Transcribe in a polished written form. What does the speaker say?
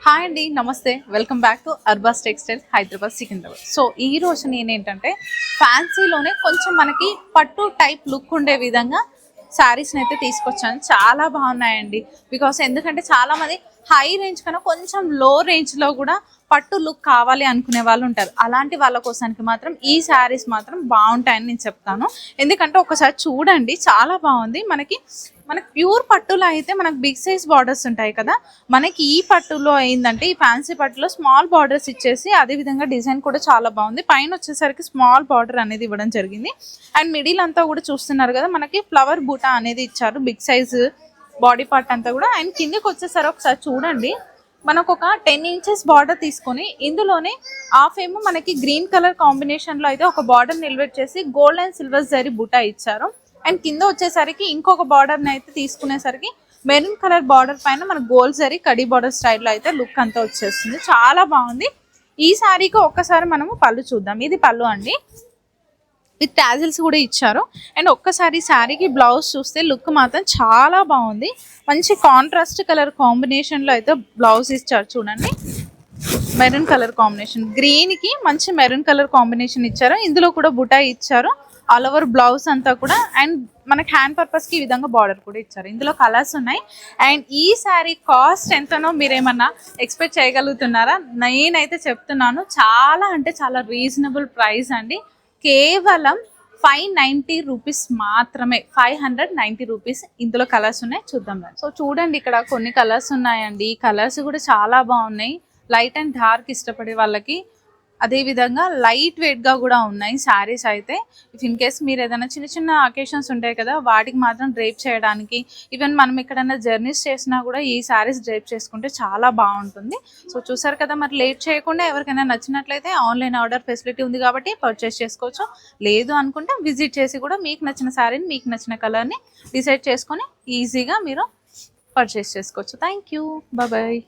Hi అండి, నమస్తే. Welcome back to Arbaz textiles Hyderabad Secunderabad. So ఈ రోజు నేనేంటంటే ఫ్యాన్సీలోనే కొంచెం మనకి పట్టు టైప్ లుక్ ఉండే విధంగా శారీస్ని అయితే తీసుకొచ్చాను. చాలా బాగున్నాయండి. ఎందుకంటే చాలామంది హై రేంజ్ కన్నా కొంచెం లో రేంజ్లో కూడా పట్టు లుక్ కావాలి అనుకునే వాళ్ళు ఉంటారు. అలాంటి వాళ్ళ కోసానికి మాత్రం ఈ శారీస్ మాత్రం బాగుంటాయని నేను చెప్తాను. ఎందుకంటే ఒకసారి చూడండి, చాలా బాగుంది. మనకి ప్యూర్ పట్టులో అయితే మనకు బిగ్ సైజ్ బార్డర్స్ ఉంటాయి కదా, మనకి ఈ పట్టులో అయిందంటే ఈ ఫ్యాన్సీ పట్టులో స్మాల్ బార్డర్స్ ఇచ్చేసి అదేవిధంగా డిజైన్ కూడా చాలా బాగుంది. పైన వచ్చేసరికి స్మాల్ బార్డర్ అనేది ఇవ్వడం జరిగింది. అండ్ మిడిల్ అంతా కూడా చూస్తున్నారు కదా, మనకి ఫ్లవర్ బూటా అనేది ఇచ్చారు, బిగ్ సైజ్ బాడీ పార్ట్ అంతా కూడా. అండ్ కిందకి వచ్చేసరికి ఒకసారి చూడండి, మనకు ఒక 10 ఇంచెస్ బార్డర్ తీసుకొని ఇందులోనే హాఫ్ ఏమో మనకి గ్రీన్ కలర్ కాంబినేషన్ లో అయితే ఒక బార్డర్ నిల్వెట్ చేసి గోల్డ్ అండ్ సిల్వర్ జరీ బూటా ఇచ్చారు. అండ్ కింద వచ్చేసరికి ఇంకొక బార్డర్ ని అయితే తీసుకునేసరికి మెరూన్ కలర్ బార్డర్ పైన మన గోల్డ్ జరీ కడీ బార్డర్ స్టైల్లో అయితే లుక్ అంతా వచ్చేస్తుంది. చాలా బాగుంది. ఈ శారీకి ఒక్కసారి మనము పళ్ళు చూద్దాం. ఇది పళ్ళు అండి, విత్ టాజిల్స్ కూడా ఇచ్చారు. అండ్ ఒక్కసారి శారీకి బ్లౌజ్ చూస్తే లుక్ మాత్రం చాలా బాగుంది. మంచి కాంట్రాస్ట్ కలర్ కాంబినేషన్లో అయితే బ్లౌజ్ ఇచ్చారు. చూడండి, మెరూన్ కలర్ కాంబినేషన్, గ్రీన్కి మంచి మెరూన్ కలర్ కాంబినేషన్ ఇచ్చారు. ఇందులో కూడా బుటా ఇచ్చారు ఆల్ ఓవర్ బ్లౌజ్ అంతా కూడా. అండ్ మనకి హ్యాండ్ పర్పస్కి ఈ విధంగా బార్డర్ కూడా ఇచ్చారు. ఇందులో కలర్స్ ఉన్నాయి. అండ్ ఈ శారీ కాస్ట్ ఎంతనో మీరేమన్నా ఎక్స్పెక్ట్ చేయగలుగుతున్నారా? నేనైతే చెప్తున్నాను, చాలా అంటే చాలా రీజనబుల్ ప్రైస్ అండి. కేవలం 590 రూపీస్ మాత్రమే, 590 రూపీస్. ఇందులో కలర్స్ ఉన్నాయి, చూద్దాం. సో చూడండి, ఇక్కడ కొన్ని కలర్స్ ఉన్నాయండి. ఈ కలర్స్ కూడా చాలా బాగున్నాయి. లైట్ అండ్ డార్క్ ఇష్టపడే వాళ్ళకి, అదేవిధంగా లైట్ వెయిట్గా కూడా ఉన్నాయి శారీస్ అయితే. ఇఫ్ ఇన్ కేస్ మీరు ఏదైనా చిన్న చిన్న అకేషన్స్ ఉంటాయి కదా, వాటికి మాత్రం డ్రేప్ చేయడానికి, ఈవెన్ మనం ఎక్కడైనా జర్నీస్ చేసినా కూడా ఈ శారీస్ డ్రేప్ చేసుకుంటే చాలా బాగుంటుంది. సో చూసారు కదా, మరి లేట్ చేయకుండా ఎవరికైనా నచ్చినట్లయితే ఆన్లైన్ ఆర్డర్ ఫెసిలిటీ ఉంది కాబట్టి పర్చేస్ చేసుకోవచ్చు. లేదు అనుకుంటే విజిట్ చేసి కూడా మీకు నచ్చిన శారీని, మీకు నచ్చిన కలర్ని డిసైడ్ చేసుకొని ఈజీగా మీరు పర్చేస్ చేసుకోవచ్చు. Thank you, bye.